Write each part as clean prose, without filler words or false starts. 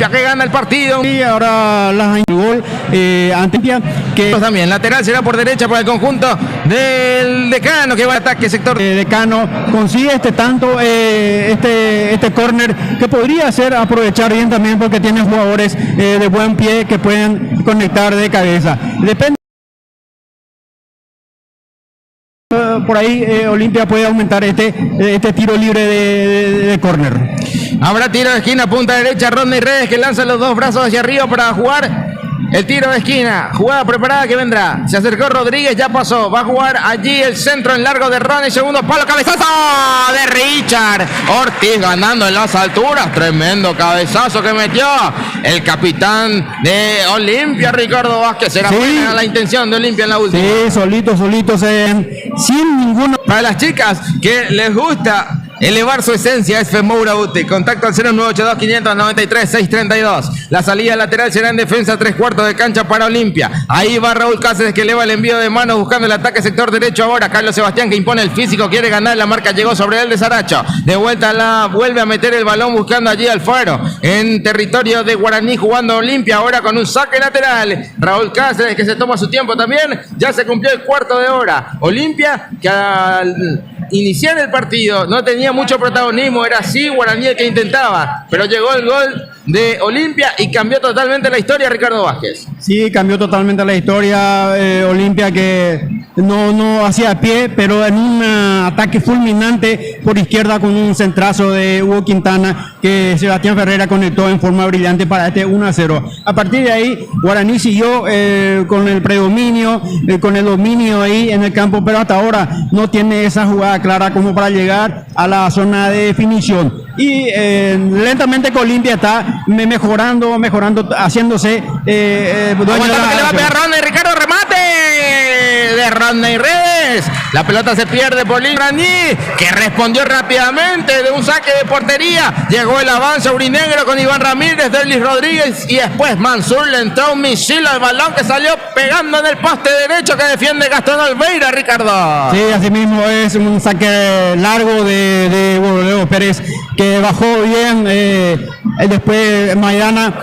Olimpia que gana el partido. Y ahora la gol ante que también lateral será por derecha para el conjunto del Decano que va a ataque sector. Decano consigue este tanto, este córner que podría ser aprovechar bien también porque tiene jugadores de buen pie que pueden conectar de cabeza. Depende. Por ahí Olimpia puede aumentar este tiro libre de córner. Habrá tiro de esquina, punta derecha, Rodney Redes que lanza los dos brazos hacia arriba para jugar el tiro de esquina. Jugada preparada que vendrá. Se acercó Rodríguez, ya pasó. Va a jugar allí el centro en largo de Rodney. Segundo palo, cabezazo de Richard Ortiz ganando en las alturas. Tremendo cabezazo que metió el capitán de Olimpia, Ricardo Vázquez. Será buena la intención de Olimpia en la última. Sí, solitos, sin ninguno. Para las chicas que les gusta elevar su esencia es Femoura Uti. Contacto al 0982-593-632. La salida lateral será en defensa 3/4 de cancha para Olimpia. Ahí va Raúl Cáceres que eleva el envío de manos buscando el ataque sector derecho ahora. Carlos Sebastián que impone el físico, quiere ganar. La marca llegó sobre él de Saracho. De vuelta vuelve a meter el balón buscando allí Alfaro. En territorio de Guaraní jugando Olimpia ahora con un saque lateral. Raúl Cáceres que se toma su tiempo también. Ya se cumplió el cuarto de hora. Olimpia que al iniciar el partido no tenía mucho protagonismo, era así Guaraní el que intentaba, pero llegó el gol de Olimpia y cambió totalmente la historia, Ricardo Vázquez. Sí, cambió totalmente la historia. Olimpia que no hacía pie, pero en un ataque fulminante por izquierda con un centrazo de Hugo Quintana que Sebastián Ferreira conectó en forma brillante para este 1-0. A partir de ahí, Guaraní siguió con el predominio, con el dominio ahí en el campo, pero hasta ahora no tiene esa jugada clara como para llegar a la zona de definición. Y lentamente Olimpia está mejorando, haciéndose dueño de la... Que le va a pegar Rodney, Ricardo, remate de Rodney Redes. La pelota se pierde por Guaraní, que respondió rápidamente de un saque de portería. Llegó el avance aurinegro con Iván Ramírez, Derlis Rodríguez y después Mansur le entró un misil al balón que salió pegando en el poste derecho que defiende Gastón Olveira, Ricardo. Sí, así mismo es un saque largo de Leo Pérez que bajó bien después Maidana.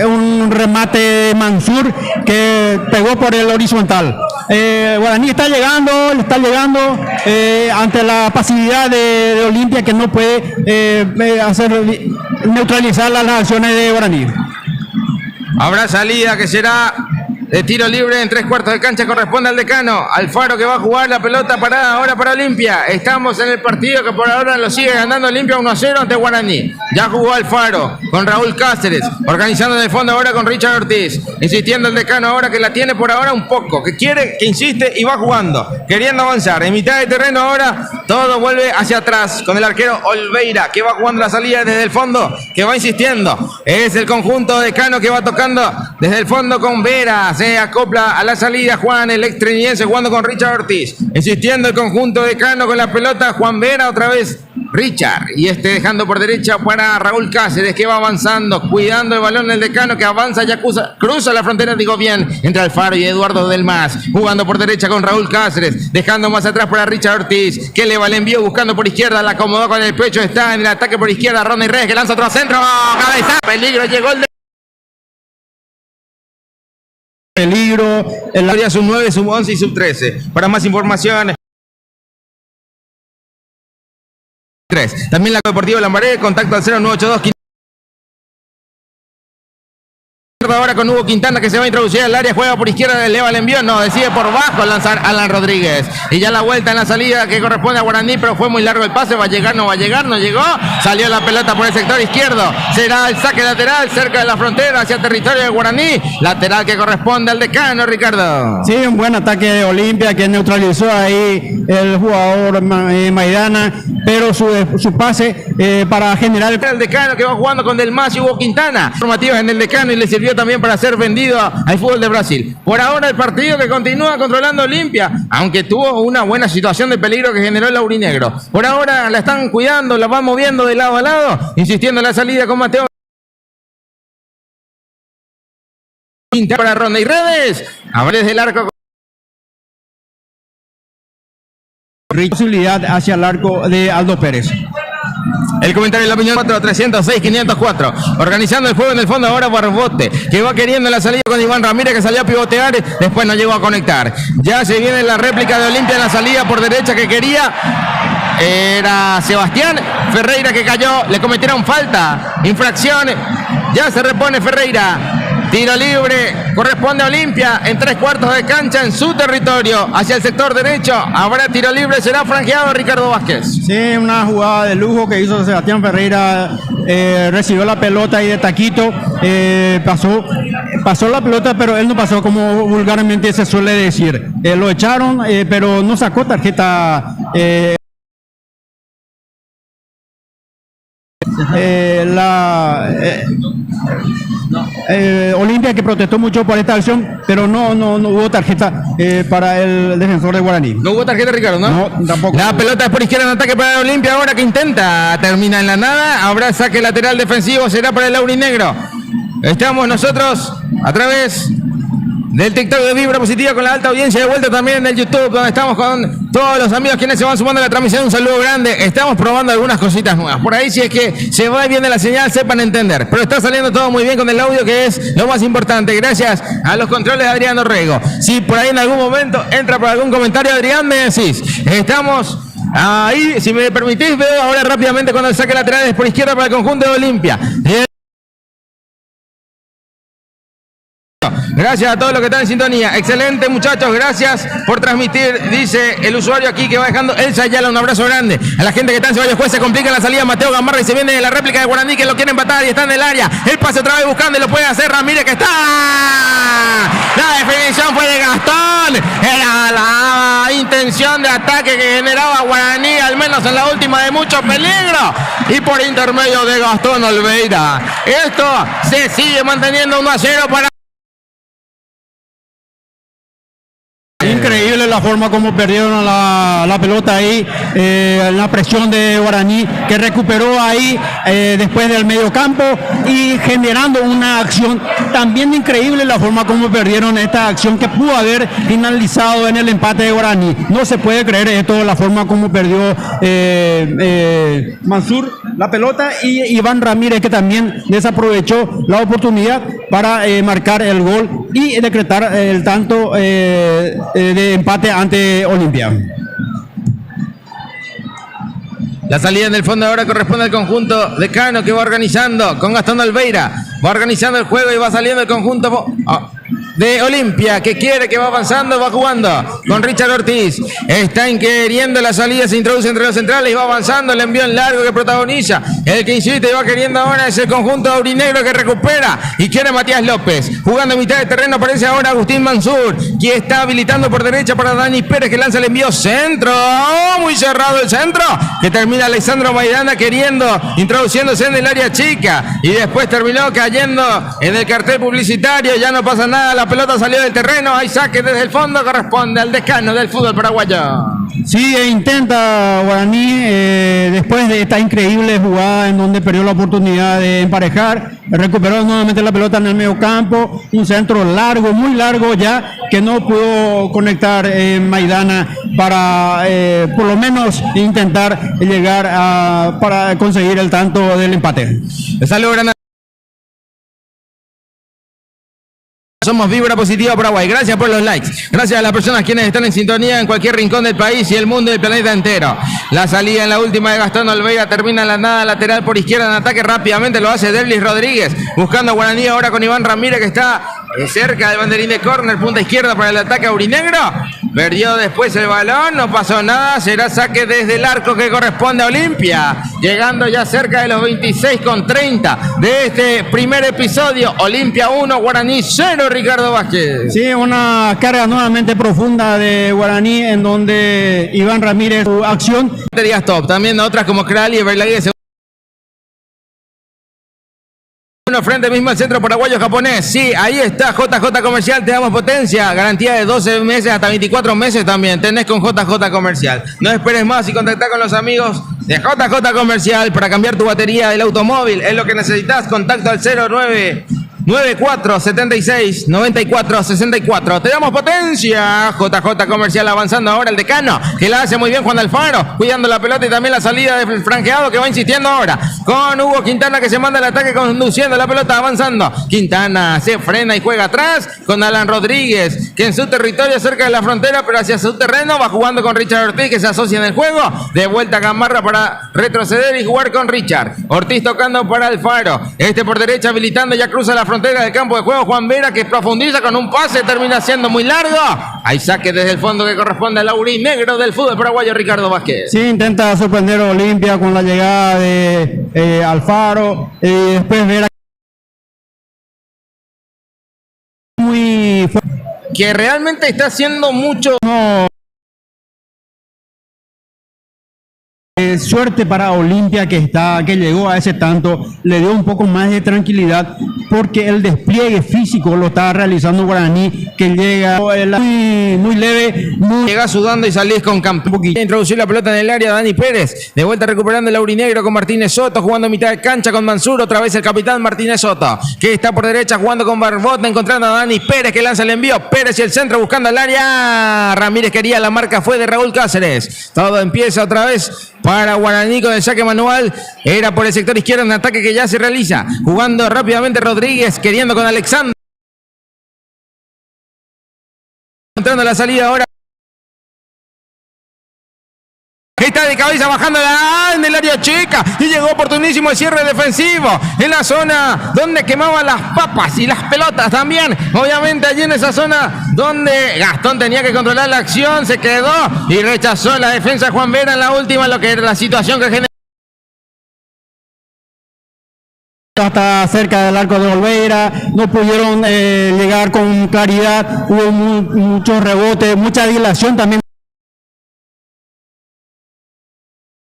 Un remate de Mansur que pegó por el horizontal. Guaraní está llegando ante la pasividad de Olimpia que no puede neutralizar las acciones de Guaraní. Habrá salida que será de tiro libre en 3/4 de cancha, corresponde al Decano. Alfaro que va a jugar la pelota parada ahora para Olimpia. Estamos en el partido que por ahora lo sigue ganando Olimpia 1-0 ante Guaraní. Ya jugó Alfaro con Raúl Cáceres, organizando en el fondo ahora con Richard Ortiz. Insistiendo el Decano ahora que la tiene por ahora un poco, que quiere, que insiste y va jugando, queriendo avanzar. En mitad de terreno ahora todo vuelve hacia atrás con el arquero Olveira que va jugando la salida desde el fondo, que va insistiendo. Es el conjunto Decano que va tocando desde el fondo con Vera. Se acopla a la salida Juan, el extreniense, jugando con Richard Ortiz. Insistiendo el conjunto Decano con la pelota. Juan Vera otra vez. Richard. Y dejando por derecha para Raúl Cáceres que va avanzando, cuidando el balón del Decano que avanza, ya cruza la frontera, digo bien, entre Alfaro y Eduardo Del Mas. Jugando por derecha con Raúl Cáceres. Dejando más atrás para Richard Ortiz que eleva el envío buscando por izquierda. La acomodó con el pecho. Está en el ataque por izquierda. Rodney Redes que lanza otro centro. Cabeza. Peligro. Llegó el peligro en la área sub 9, sub 11 y sub 13. Para más información, también la Deportiva Lambaré, contacto al 0982 ahora con Hugo Quintana que se va a introducir al área, juega por izquierda, eleva el envío, no, decide por bajo lanzar Alan Rodríguez. Y ya la vuelta en la salida que corresponde a Guaraní, pero fue muy largo el pase, va a llegar, no llegó, salió la pelota por el sector izquierdo, será el saque lateral cerca de la frontera hacia territorio de Guaraní, lateral que corresponde al Decano, Ricardo. Sí, un buen ataque de Olimpia que neutralizó ahí el jugador Maidana, pero su pase para generar el Decano que va jugando con Del Mas y Hugo Quintana, formativas en el Decano y le sirvió también para ser vendido al fútbol de Brasil. Por ahora el partido que continúa controlando Olimpia, aunque tuvo una buena situación de peligro que generó el aurinegro. Por ahora la están cuidando, la van moviendo de lado a lado, insistiendo en la salida con Mateo. Para Rodney Redes, abre desde el arco. Posibilidad hacia el arco de Aldo Pérez. El comentario y la opinión 4-306-504. Organizando el juego en el fondo ahora Barbote, que va queriendo la salida con Iván Ramírez, que salió a pivotear, después no llegó a conectar. Ya se viene la réplica de Olimpia en la salida por derecha que quería. Era Sebastián Ferreira que cayó, le cometieron falta, infracción. Ya se repone Ferreira. Tiro libre, corresponde a Olimpia en 3/4 de cancha en su territorio, hacia el sector derecho. Habrá tiro libre, será franqueado Ricardo Vázquez. Sí, una jugada de lujo que hizo Sebastián Ferreira, recibió la pelota y de taquito pasó la pelota, pero él no pasó como vulgarmente se suele decir. Lo echaron, pero no sacó tarjeta. Olimpia, que protestó mucho por esta acción, pero no hubo tarjeta para el defensor de Guaraní. No hubo tarjeta, Ricardo, ¿no? No, tampoco. La pelota es por izquierda en ataque para Olimpia, ahora que intenta, termina en la nada. Habrá saque lateral defensivo, será para el aurinegro. Estamos nosotros a través del TikTok de Vibra Positiva con la alta audiencia, de vuelta también en el YouTube, donde estamos con todos los amigos quienes se van sumando a la transmisión. Un saludo grande. Estamos probando algunas cositas nuevas. Por ahí, si es que se va bien de la señal, sepan entender. Pero está saliendo todo muy bien con el audio, que es lo más importante. Gracias a los controles de Adrián Orrego. Si por ahí en algún momento entra por algún comentario, Adrián, me decís. Estamos ahí, si me permitís, veo ahora rápidamente cuando el saque lateral es por izquierda para el conjunto de Olimpia. Gracias a todos los que están en sintonía. Excelente, muchachos, gracias por transmitir. Dice el usuario aquí que va dejando Elsa Ayala, un abrazo grande. A la gente que está en Ceballos Juez, se complica la salida. Mateo Gamarra y se viene de la réplica de Guaraní, que lo quiere empatar y está en el área. El pase otra vez buscando y lo puede hacer Ramírez, que está. La definición fue de Gastón. Era la intención de ataque que generaba Guaraní, al menos en la última, de mucho peligro. Y por intermedio de Gastón Olveira, esto se sigue manteniendo 1-0 para. Increíble la forma como perdieron la pelota ahí, la presión de Guaraní, que recuperó ahí después del medio campo y generando una acción. También increíble la forma como perdieron esta acción, que pudo haber finalizado en el empate de Guaraní. No se puede creer esto, la forma como perdió Mansur la pelota, y Iván Ramírez, que también desaprovechó la oportunidad para marcar el gol y decretar el tanto de empate ante Olimpia. La salida en el fondo ahora corresponde al conjunto de Cano, que va organizando con Gastón Olveira. Va organizando el juego y va saliendo el conjunto de Olimpia, que quiere, que va avanzando, va jugando con Richard Ortiz. Están queriendo la salida, se introduce entre los centrales y va avanzando. El envío en largo que protagoniza. El que insiste y va queriendo ahora es el conjunto aurinegro, que recupera y quiere Matías López. Jugando a mitad de terreno aparece ahora Agustín Mansur, que está habilitando por derecha para Dani Pérez, que lanza el envío centro. Muy cerrado el centro, que termina Alexandro Maidana queriendo, introduciéndose en el área chica, y después terminó cayendo en el cartel publicitario. Ya no pasa nada, la pelota salió del terreno, hay saque desde el fondo, corresponde al decano del fútbol paraguayo. Sí, intenta Guaraní, después de esta increíble jugada en donde perdió la oportunidad de emparejar, recuperó nuevamente la pelota en el medio campo, un centro largo, muy largo ya, que no pudo conectar Maidana para por lo menos intentar llegar para conseguir el tanto del empate. Somos Vibra Positiva Paraguay. Gracias por los likes. Gracias a las personas quienes están en sintonía en cualquier rincón del país y el mundo y el planeta entero. La salida en la última de Gastón Olveira termina en la nada, lateral por izquierda en ataque. Rápidamente lo hace Derlis Rodríguez, buscando a Guaraní ahora con Iván Ramírez, que está cerca del banderín de córner, punta izquierda para el ataque aurinegro. Perdió después el balón, no pasó nada, será saque desde el arco que corresponde a Olimpia, llegando ya cerca de los 26:30 de este primer episodio. Olimpia 1, Guaraní 0, Ricardo Vázquez. Sí, una carga nuevamente profunda de Guaraní, en donde Iván Ramírez, su acción. Top, también otras como Krali y Berlaguer. Frente mismo al centro paraguayo japonés. Sí, ahí está JJ Comercial, te damos potencia, garantía de 12 meses hasta 24 meses también tenés con JJ Comercial. No esperes más y contactá con los amigos de JJ Comercial para cambiar tu batería del automóvil. Es lo que necesitas. Contacto al 9476 9464. Te damos potencia. JJ Comercial avanzando ahora el decano, que la hace muy bien Juan Alfaro, cuidando la pelota y también la salida del franqueado, que va insistiendo ahora con Hugo Quintana, que se manda el ataque conduciendo la pelota, avanzando. Quintana se frena y juega atrás con Alan Rodríguez, que en su territorio cerca de la frontera, pero hacia su terreno va jugando con Richard Ortiz, que se asocia en el juego. De vuelta a Gamarra para retroceder y jugar con Richard. Ortiz tocando para Alfaro, este por derecha habilitando, ya cruza la frontera del campo de juego. Juan Vera, que profundiza con un pase, termina siendo muy largo. Hay saque desde el fondo que corresponde al aurinegro del fútbol paraguayo, Ricardo Vázquez. Sí, intenta sorprender a Olimpia con la llegada de Alfaro, y después Vera muy que realmente está haciendo mucho. Suerte para Olimpia que llegó a ese tanto, le dio un poco más de tranquilidad porque el despliegue físico lo está realizando Guaraní, que llega muy leve, llega sudando y salís con campo. Introducir la pelota en el área Dani Pérez, de vuelta recuperando el aurinegro con Martínez Soto, jugando a mitad de cancha con Mansur, otra vez el capitán Martínez Soto, que está por derecha jugando con Barbot, encontrando a Dani Pérez, que lanza el envío, Pérez y el centro buscando el área, Ramírez quería, la marca fue de Raúl Cáceres. Todo empieza otra vez para Guaraní con el saque manual, era por el sector izquierdo, un ataque que ya se realiza, jugando rápidamente Rodríguez, queriendo con Alexander, entrando la salida ahora, está de cabeza bajando en el área chica y llegó oportunísimo el cierre defensivo en la zona donde quemaban las papas y las pelotas también, obviamente allí en esa zona donde Gastón tenía que controlar la acción, se quedó y rechazó la defensa de Juan Vera en la última, lo que era la situación que generó hasta cerca del arco de Olveira, no pudieron llegar con claridad, hubo muchos rebotes, mucha dilación también.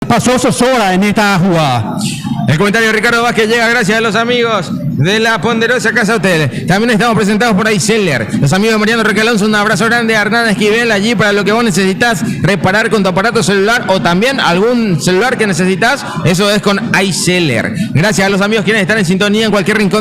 Pasó Sosora en esta jugada. El comentario de Ricardo Vázquez llega gracias a los amigos de la Ponderosa Casa Hotel. También estamos presentados por iSeller. Los amigos de Mariano Recalonso, un abrazo grande a Hernán Esquivel allí para lo que vos necesitas reparar con tu aparato celular o también algún celular que necesitas. Eso es con iSeller. Gracias a los amigos quienes están en sintonía en cualquier rincón